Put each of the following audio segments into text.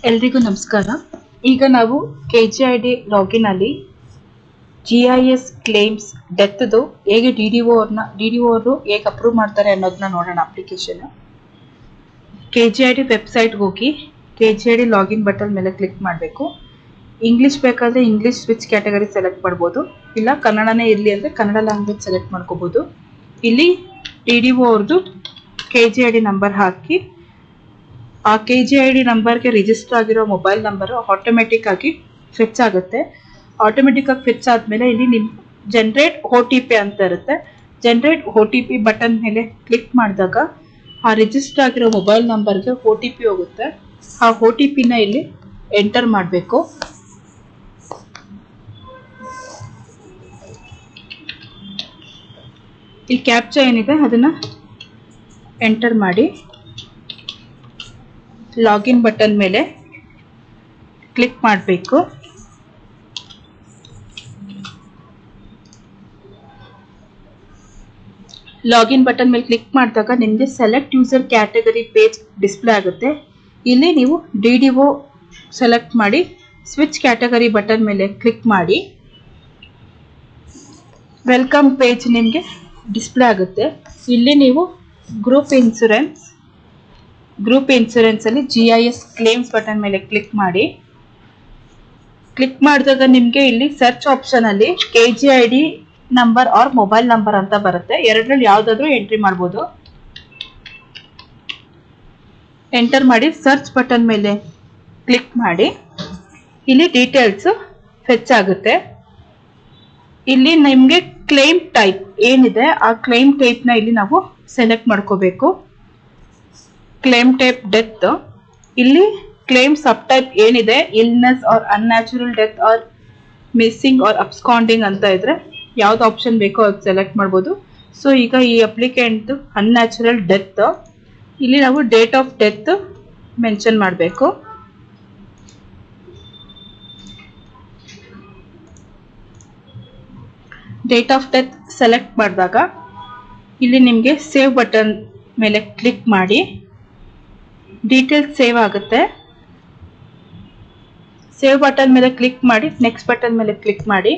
ಎಲ್ರಿಗೂ ನಮಸ್ಕಾರ. ಈಗ ನಾವು KGID ಲಾಗಿನ್ ಅಲ್ಲಿ GIS ಕ್ಲೇಮ್ಸ್ ಡೆತ್ದು ಹೇಗೆ DDO ಅವರು ಹೇಗೆ ಅಪ್ರೂವ್ ಮಾಡ್ತಾರೆ ಅನ್ನೋದನ್ನ ನೋಡೋಣ. ಅಪ್ಲಿಕೇಶನ್ KGID ವೆಬ್ಸೈಟ್ಗೆ ಹೋಗಿ KGID ಲಾಗಿನ್ ಬಟನ್ ಮೇಲೆ ಕ್ಲಿಕ್ ಮಾಡಬೇಕು. ಇಂಗ್ಲಿಷ್ ಬೇಕಾದರೆ ಇಂಗ್ಲಿಷ್ ಸ್ವಿಚ್ ಕ್ಯಾಟಗರಿ ಸೆಲೆಕ್ಟ್ ಮಾಡ್ಬೋದು, ಇಲ್ಲ ಕನ್ನಡನೇ ಇರಲಿ ಅಂದರೆ ಕನ್ನಡ ಲ್ಯಾಂಗ್ವೇಜ್ ಸೆಲೆಕ್ಟ್ ಮಾಡ್ಕೋಬೋದು. ಇಲ್ಲಿ DDO ಅವ್ರದ್ದು KGID ನಂಬರ್ ಹಾಕಿ ಆ KGID ನಂಬರ್ಗೆ ರಿಜಿಸ್ಟರ್ ಆಗಿರೋ ಮೊಬೈಲ್ ನಂಬರು ಆಟೋಮೆಟಿಕ್ ಆಗಿ ಫಿಕ್ಸ್ ಆಗುತ್ತೆ. ಆಟೋಮೆಟಿಕ್ ಆಗಿ ಫಿಕ್ಸ್ ಆದಮೇಲೆ ಇಲ್ಲಿ ನಿಮ್ಮ ಜನರೇಟ್ OTP ಅಂತ ಇರುತ್ತೆ. ಜನರೇಟ್ OTP ಬಟನ್ ಮೇಲೆ ಕ್ಲಿಕ್ ಮಾಡಿದಾಗ ಆ ರಿಜಿಸ್ಟರ್ ಆಗಿರೋ ಮೊಬೈಲ್ ನಂಬರ್ಗೆ OTP ಹೋಗುತ್ತೆ. ಆ OTPನ ಇಲ್ಲಿ ಎಂಟರ್ ಮಾಡಬೇಕು. ಇಲ್ಲಿ ಕ್ಯಾಪ್ಚಾ ಏನಿದೆ ಅದನ್ನು ಎಂಟರ್ ಮಾಡಿ ಲಾಗಿನ್ ಬಟನ್ ಮೇಲೆ ಕ್ಲಿಕ್ ಮಾಡಬೇಕು. ಲಾಗಿನ್ ಬಟನ್ ಮೇಲೆ ಕ್ಲಿಕ್ ಮಾಡಿದಾಗ ನಿಮಗೆ select user category page display ಆಗುತ್ತೆ. ಇಲ್ಲಿ ನೀವು DDO ಸೆಲೆಕ್ಟ್ ಮಾಡಿ ಸ್ವಿಚ್ ಕ್ಯಾಟಗರಿ ಬಟನ್ ಮೇಲೆ ಕ್ಲಿಕ್ ಮಾಡಿ ವೆಲ್ಕಮ್ ಪೇಜ್ ನಿಮಗೆ ಡಿಸ್ಪ್ಲೇ ಆಗುತ್ತೆ. ಇಲ್ಲಿ ನೀವು ಗ್ರೂಪ್ ಇನ್ಸೂರೆನ್ಸ್ ಅಲ್ಲಿ GIS ಕ್ಲೇಮ್ಸ್ ಬಟನ್ ಮೇಲೆ ಕ್ಲಿಕ್ ಮಾಡಿ. ಕ್ಲಿಕ್ ಮಾಡಿದಾಗ ನಿಮಗೆ ಇಲ್ಲಿ ಸರ್ಚ್ ಆಪ್ಷನ್ ಅಲ್ಲಿ KGID number or mobile number ಅಂತ ಬರುತ್ತೆ. ಎರಡರಲ್ಲಿ ಯಾವುದಾದ್ರೂ ಎಂಟ್ರಿ ಮಾಡ್ಬೋದು. ಎಂಟರ್ ಮಾಡಿ ಸರ್ಚ್ ಬಟನ್ ಮೇಲೆ ಕ್ಲಿಕ್ ಮಾಡಿ. ಇಲ್ಲಿ ಡೀಟೇಲ್ಸ್ ಫೆಚ್ ಆಗುತ್ತೆ. ಇಲ್ಲಿ ನಿಮಗೆ ಕ್ಲೇಮ್ ಟೈಪ್ ಏನಿದೆ ಆ ಕ್ಲೇಮ್ ಟೈಪ್ನ ಇಲ್ಲಿ ನಾವು ಸೆಲೆಕ್ಟ್ ಮಾಡ್ಕೋಬೇಕು. ಕ್ಲೇಮ್ ಟೈಪ್ ಡೆತ್, ಇಲ್ಲಿ ಕ್ಲೇಮ್ ಸಬ್ ಟೈಪ್ ಏನಿದೆ illness or unnatural death or missing or absconding ಅಂತ ಇದ್ರೆ ಯಾವ್ದು ಆಪ್ಷನ್ ಬೇಕೋ ಅದು ಸೆಲೆಕ್ಟ್ ಮಾಡ್ಬೋದು. ಸೊ ಈಗ ಈ ಅಪ್ಲಿಕೆಂಟ್ ಅನ್ಯಾಚುರಲ್ ಡೆತ್, ಇಲ್ಲಿ ನಾವು ಡೇಟ್ ಆಫ್ ಡೆತ್ ಮೆನ್ಷನ್ ಮಾಡಬೇಕು. ಡೇಟ್ ಆಫ್ ಡೆತ್ ಸೆಲೆಕ್ಟ್ ಮಾಡಿದಾಗ ಇಲ್ಲಿ ನಿಮಗೆ ಸೇವ್ ಬಟನ್ ಮೇಲೆ ಕ್ಲಿಕ್ ಮಾಡಿ ಡೀಟೇಲ್ಸ್ ಸೇವ್ ಆಗುತ್ತೆ. ಸೇವ್ ಬಟನ್ ಮೇಲೆ ಕ್ಲಿಕ್ ಮಾಡಿ ನೆಕ್ಸ್ಟ್ ಬಟನ್ ಮೇಲೆ ಕ್ಲಿಕ್ ಮಾಡಿ.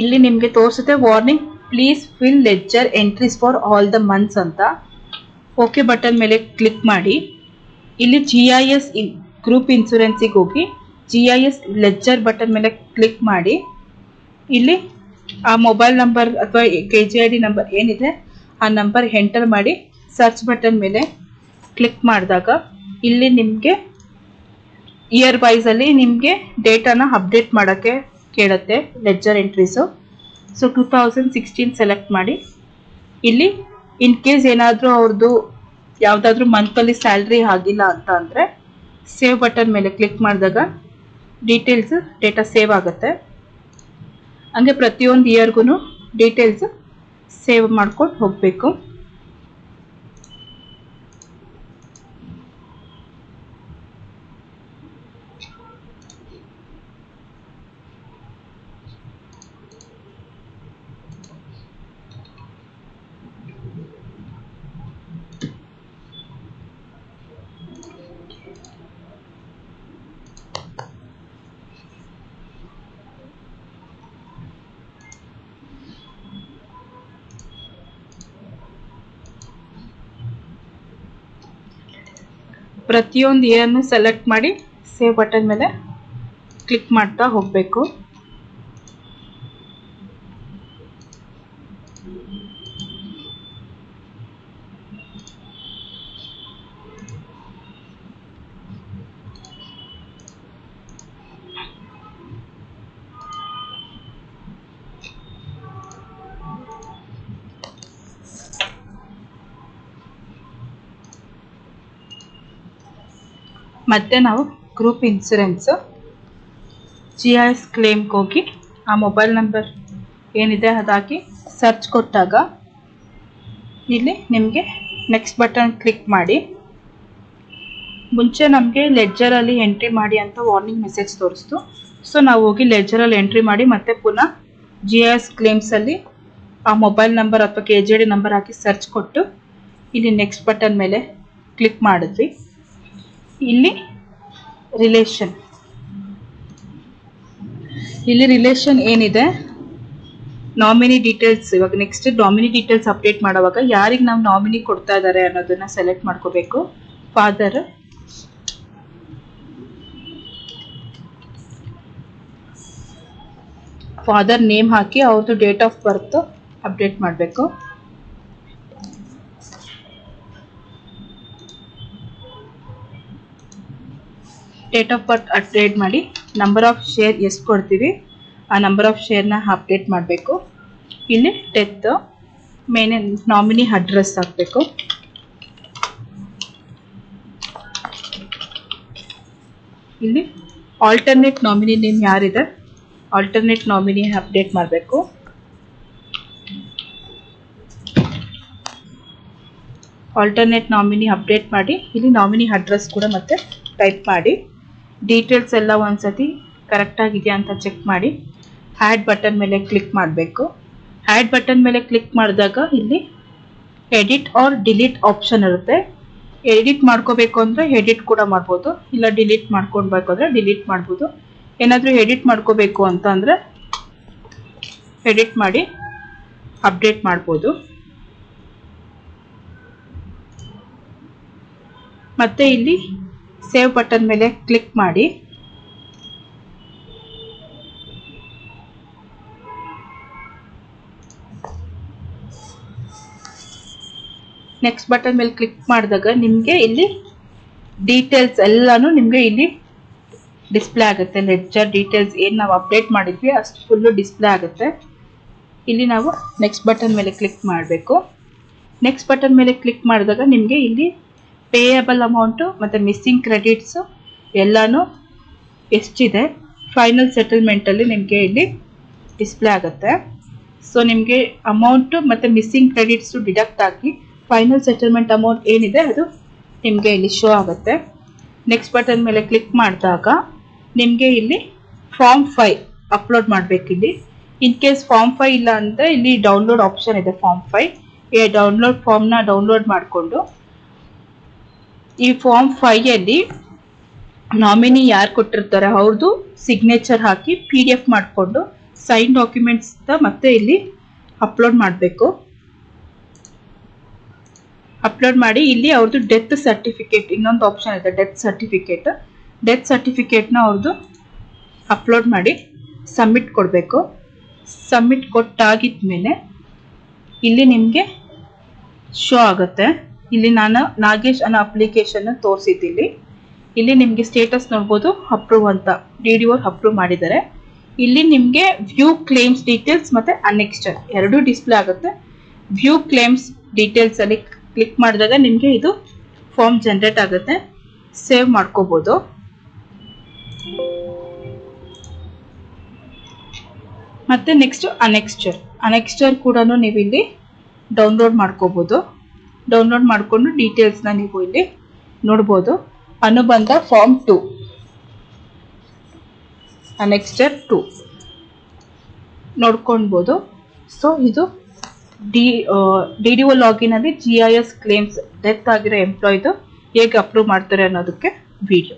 ಇಲ್ಲಿ ನಿಮಗೆ ತೋರಿಸುತ್ತೆ warning please fill ledger entries for all the months ಅಂತ. ಓಕೆ ಬಟನ್ ಮೇಲೆ ಕ್ಲಿಕ್ ಮಾಡಿ. ಇಲ್ಲಿ GIS ಗ್ರೂಪ್ ಇನ್ಸೂರೆನ್ಸಿಗೆ ಹೋಗಿ GIS ಲೆಡ್ಜರ್ ಬಟನ್ ಮೇಲೆ ಕ್ಲಿಕ್ ಮಾಡಿ. ಇಲ್ಲಿ ಆ ಮೊಬೈಲ್ ನಂಬರ್ ಅಥವಾ KGID ನಂಬರ್ ಏನಿದೆ ಆ ನಂಬರ್ ಎಂಟರ್ ಮಾಡಿ ಸರ್ಚ್ ಬಟನ್ ಮೇಲೆ ಕ್ಲಿಕ್ ಮಾಡಿದಾಗ ಇಲ್ಲಿ ನಿಮಗೆ ಇಯರ್ ವೈಸ್ ಅಲ್ಲಿ ನಿಮಗೆ ಡೇಟಾನ ಅಪ್ಡೇಟ್ ಮಾಡೋಕ್ಕೆ ಕೇಳುತ್ತೆ ಲೆಡ್ಜರ್ ಎಂಟ್ರೀಸು. ಸೊ 2016 ಸೆಲೆಕ್ಟ್ ಮಾಡಿ. ಇಲ್ಲಿ ಇನ್ ಕೇಸ್ ಏನಾದರೂ ಅವ್ರದ್ದು ಯಾವುದಾದ್ರೂ ಮಂತಲ್ಲಿ ಸ್ಯಾಲ್ರಿ ಆಗಿಲ್ಲ ಅಂತ ಅಂದರೆ ಸೇವ್ ಬಟನ್ ಮೇಲೆ ಕ್ಲಿಕ್ ಮಾಡಿದಾಗ ಡೀಟೇಲ್ಸ್ ಡೇಟಾ ಸೇವ್ ಆಗುತ್ತೆ. ಹಂಗೆ ಪ್ರತಿಯೊಂದು ಇಯರ್ಗೂ ಡೀಟೇಲ್ಸ್ ಸೇವ್ ಮಾಡ್ಕೊಂಡು ಹೋಗಬೇಕು. ಪ್ರತಿಯೊಂದು ಇಯರ್ನು ಸೆಲೆಕ್ಟ್ ಮಾಡಿ ಸೇವ್ ಬಟನ್ ಮೇಲೆ ಕ್ಲಿಕ್ ಮಾಡ್ತಾ ಹೋಗಬೇಕು. ಮತ್ತೆ ನಾವು ಗ್ರೂಪ್ ಇನ್ಸೂರೆನ್ಸ್ GIS ಕ್ಲೇಮ್ಗೆ ಹೋಗಿ ಆ ಮೊಬೈಲ್ ನಂಬರ್ ಏನಿದೆ ಅದಾಕಿ ಸರ್ಚ್ ಕೊಟ್ಟಾಗ ಇಲ್ಲಿ ನಿಮಗೆ ನೆಕ್ಸ್ಟ್ ಬಟನ್ ಕ್ಲಿಕ್ ಮಾಡಿ. ಮುಂಚೆ ನಮಗೆ ಲೆಡ್ಜರಲ್ಲಿ ಎಂಟ್ರಿ ಮಾಡಿ ಅಂತ ವಾರ್ನಿಂಗ್ ಮೆಸೇಜ್ ತೋರಿಸ್ತು. ಸೊ ನಾವು ಹೋಗಿ ಲೆಡ್ಜರಲ್ಲಿ ಎಂಟ್ರಿ ಮಾಡಿ ಮತ್ತೆ ಪುನಃ GIS ಕ್ಲೇಮ್ಸಲ್ಲಿ ಆ ಮೊಬೈಲ್ ನಂಬರ್ ಅಥವಾ KGID ನಂಬರ್ ಹಾಕಿ ಸರ್ಚ್ ಕೊಟ್ಟು ಇಲ್ಲಿ ನೆಕ್ಸ್ಟ್ ಬಟನ್ ಮೇಲೆ ಕ್ಲಿಕ್ ಮಾಡಿದ್ವಿ. ಇಲ್ಲಿ ರಿಲೇಷನ್ ಏನಿದೆ ನಾಮಿನಿ ಡೀಟೇಲ್ಸ್. ಇವಾಗ ನೆಕ್ಸ್ಟ್ ನಾಮಿನಿ ಡೀಟೇಲ್ಸ್ ಅಪ್ಡೇಟ್ ಮಾಡುವಾಗ ಯಾರಿಗೆ ನಾವು ನಾಮಿನಿ ಕೊಡ್ತಾ ಇದ್ದಾರೆ ಅನ್ನೋದನ್ನ ಸೆಲೆಕ್ಟ್ ಮಾಡ್ಕೋಬೇಕು. ಫಾದರ್ ನೇಮ್ ಹಾಕಿ ಅವ್ರದ್ದು ಡೇಟ್ ಆಫ್ ಬರ್ತ್ ಅಪ್ಡೇಟ್ ಮಾಡಬೇಕು. ಡೇಟ್ ಆಫ್ ಬರ್ತ್ ಅಪ್ಡೇಟ್ ಮಾಡಿ ನಂಬರ್ ಆಫ್ ಶೇರ್ ಎಷ್ಟು ಕೊಡ್ತೀವಿ ಆ ನಂಬರ್ ಆಫ್ ಶೇರ್ನ ಅಪ್ಡೇಟ್ ಮಾಡಬೇಕು. ಇಲ್ಲಿ ಡೆತ್ ಮೇನ್ ನಾಮಿನಿ ಅಡ್ರೆಸ್ ಹಾಕಬೇಕು. ಇಲ್ಲಿ ಆಲ್ಟರ್ನೇಟ್ ನಾಮಿನಿ ನೇಮ್ ಯಾರಿದೆ ಆಲ್ಟರ್ನೇಟ್ ನಾಮಿನಿ ಅಪ್ಡೇಟ್ ಮಾಡಬೇಕು. ಆಲ್ಟರ್ನೇಟ್ ನಾಮಿನಿ ಅಪ್ಡೇಟ್ ಮಾಡಿ ಇಲ್ಲಿ ನಾಮಿನಿ ಅಡ್ರೆಸ್ ಕೂಡ ಮತ್ತೆ ಟೈಪ್ ಮಾಡಿ ಡೀಟೇಲ್ಸ್ ಎಲ್ಲ ಒಂದ್ಸತಿ ಕರೆಕ್ಟ್ ಆಗಿದೆಯಾ ಅಂತ ಚೆಕ್ ಮಾಡಿ ಆ್ಯಡ್ ಬಟನ್ ಮೇಲೆ ಕ್ಲಿಕ್ ಮಾಡಬೇಕು. ಆ್ಯಡ್ ಬಟನ್ ಮೇಲೆ ಕ್ಲಿಕ್ ಮಾಡಿದಾಗ ಇಲ್ಲಿ ಎಡಿಟ್ ಆರ್ ಡಿಲೀಟ್ ಆಪ್ಷನ್ ಇರುತ್ತೆ. ಎಡಿಟ್ ಮಾಡ್ಕೋಬೇಕು ಅಂದರೆ ಎಡಿಟ್ ಕೂಡ ಮಾಡ್ಬೋದು, ಇಲ್ಲ ಡಿಲೀಟ್ ಮಾಡ್ಕೊಳ್ಬೇಕು ಅಂದರೆ ಡಿಲೀಟ್ ಮಾಡ್ಬೋದು. ಏನಾದರೂ ಎಡಿಟ್ ಮಾಡ್ಕೋಬೇಕು ಅಂತ ಅಂದರೆ ಎಡಿಟ್ ಮಾಡಿ ಅಪ್ಡೇಟ್ ಮಾಡ್ಬೋದು. ಮತ್ತೆ ಇಲ್ಲಿ ಸೇವ್ ಬಟನ್ ಮೇಲೆ ಕ್ಲಿಕ್ ಮಾಡಿ ನೆಕ್ಸ್ಟ್ ಬಟನ್ ಮೇಲೆ ಕ್ಲಿಕ್ ಮಾಡಿದಾಗ ನಿಮಗೆ ಇಲ್ಲಿ ಡೀಟೇಲ್ಸ್ ಎಲ್ಲಾನು ನಿಮಗೆ ಇಲ್ಲಿ ಡಿಸ್ಪ್ಲೇ ಆಗುತ್ತೆ. ಲೆಡ್ಜರ್ ಡೀಟೇಲ್ಸ್ ಏನು ನಾವು ಅಪ್ಡೇಟ್ ಮಾಡಿದ್ವಿ ಅಷ್ಟು ಫುಲ್ಲು ಡಿಸ್ಪ್ಲೇ ಆಗುತ್ತೆ. ಇಲ್ಲಿ ನಾವು ನೆಕ್ಸ್ಟ್ ಬಟನ್ ಮೇಲೆ ಕ್ಲಿಕ್ ಮಾಡಬೇಕು. ನೆಕ್ಸ್ಟ್ ಬಟನ್ ಮೇಲೆ ಕ್ಲಿಕ್ ಮಾಡಿದಾಗ ನಿಮಗೆ ಇಲ್ಲಿ ಪೇಯಬಲ್ ಅಮೌಂಟು ಮತ್ತು ಮಿಸ್ಸಿಂಗ್ ಕ್ರೆಡಿಟ್ಸು ಎಲ್ಲಾನು ಎಷ್ಟಿದೆ ಫೈನಲ್ ಸೆಟಲ್ಮೆಂಟಲ್ಲಿ ನಿಮಗೆ ಇಲ್ಲಿ ಡಿಸ್ಪ್ಲೇ ಆಗುತ್ತೆ. ಸೊ ನಿಮಗೆ ಅಮೌಂಟು ಮತ್ತು ಮಿಸ್ಸಿಂಗ್ ಕ್ರೆಡಿಟ್ಸು ಡಿಡಕ್ಟ್ ಆಗಿ ಫೈನಲ್ ಸೆಟಲ್ಮೆಂಟ್ ಅಮೌಂಟ್ ಏನಿದೆ ಅದು ನಿಮಗೆ ಇಲ್ಲಿ ಶೋ ಆಗುತ್ತೆ. ನೆಕ್ಸ್ಟ್ ಬಟನ್ ಮೇಲೆ ಕ್ಲಿಕ್ ಮಾಡಿದಾಗ ನಿಮಗೆ ಇಲ್ಲಿ ಫಾರ್ಮ್ 5 ಅಪ್ಲೋಡ್ ಮಾಡಬೇಕು. ಇಲ್ಲಿ ಇನ್ ಕೇಸ್ ಫಾರ್ಮ್ 5 ಇಲ್ಲ ಅಂದರೆ ಇಲ್ಲಿ ಡೌನ್ಲೋಡ್ ಆಪ್ಷನ್ ಇದೆ. ಫಾರ್ಮ್ 5 ಡೌನ್ಲೋಡ್ ಫಾರ್ಮ್ನ ಡೌನ್ಲೋಡ್ ಮಾಡಿಕೊಂಡು ಈ ಫಾರ್ಮ್ 5ಅಲ್ಲಿ ನಾಮಿನಿ ಯಾರು ಕೊಟ್ಟಿರ್ತಾರೆ ಅವ್ರದ್ದು ಸಿಗ್ನೇಚರ್ ಹಾಕಿ PDF ಮಾಡಿಕೊಂಡು ಸೈನ್ ಡಾಕ್ಯುಮೆಂಟ್ಸ್ ಮತ್ತೆ ಇಲ್ಲಿ ಅಪ್ಲೋಡ್ ಮಾಡಬೇಕು. ಅಪ್ಲೋಡ್ ಮಾಡಿ ಇಲ್ಲಿ ಅವ್ರದ್ದು ಡೆತ್ ಸರ್ಟಿಫಿಕೇಟ್ ಇನ್ನೊಂದು ಆಪ್ಷನ್ ಇದೆ, ಡೆತ್ ಸರ್ಟಿಫಿಕೇಟ್ನ ಅವ್ರದ್ದು ಅಪ್ಲೋಡ್ ಮಾಡಿ ಸಬ್ಮಿಟ್ ಕೊಡಬೇಕು. ಸಬ್ಮಿಟ್ ಕೊಟ್ಟಾಗಿದ್ಮೇಲೆ ಇಲ್ಲಿ ನಿಮಗೆ ಶೋ ಆಗುತ್ತೆ. ಇಲ್ಲಿ ನಾನು ನಾಗೇಶ್ ಅನ್ನೋ ಅಪ್ಲಿಕೇಶನ್ ತೋರಿಸಿದ್ದೀನಿ. ಇಲ್ಲಿ ನಿಮಗೆ ಸ್ಟೇಟಸ್ ನೋಡ್ಬೋದು, ಅಪ್ರೂವ್ ಅಂತ DDO ಅಪ್ರೂವ್ ಮಾಡಿದ್ದಾರೆ. ಇಲ್ಲಿ ನಿಮಗೆ ವ್ಯೂ ಕ್ಲೇಮ್ಸ್ ಡೀಟೇಲ್ಸ್ ಮತ್ತು ಅನ್ನೆಕ್ಸ್ಟರ್ ಎರಡೂ ಡಿಸ್ಪ್ಲೇ ಆಗುತ್ತೆ. ವ್ಯೂ ಕ್ಲೇಮ್ಸ್ ಡೀಟೇಲ್ಸ್ ಅಲ್ಲಿ ಕ್ಲಿಕ್ ಮಾಡಿದಾಗ ನಿಮಗೆ ಇದು ಫಾರ್ಮ್ ಜನರೇಟ್ ಆಗುತ್ತೆ. ಸೇವ್ ಮಾಡ್ಕೋಬೋದು. ಮತ್ತೆ ನೆಕ್ಸ್ಟ್ ಅನೆಕ್ಸ್ಟರ್ ಕೂಡ ನೀವು ಇಲ್ಲಿ ಡೌನ್ಲೋಡ್ ಮಾಡ್ಕೋಬೋದು. ಡೌನ್ಲೋಡ್ ಮಾಡಿಕೊಂಡು ಡೀಟೇಲ್ಸ್ನ ನೀವು ಇಲ್ಲಿ ನೋಡ್ಬೋದು. ಅನುಬಂಧ ಫಾರ್ಮ್ 2 ಅನೆಕ್ಸ್ಟರ್ 2 ನೋಡ್ಕೊಳ್ಬೋದು. ಸೊ ಇದು DDO ಲಾಗಿನಲ್ಲಿ GIS ಕ್ಲೇಮ್ಸ್ ಡೆತ್ ಆಗಿರೋ ಎಂಪ್ಲಾಯ್ದು ಹೇಗೆ ಅಪ್ರೂವ್ ಮಾಡ್ತಾರೆ ಅನ್ನೋದಕ್ಕೆ ವಿಡಿಯೋ.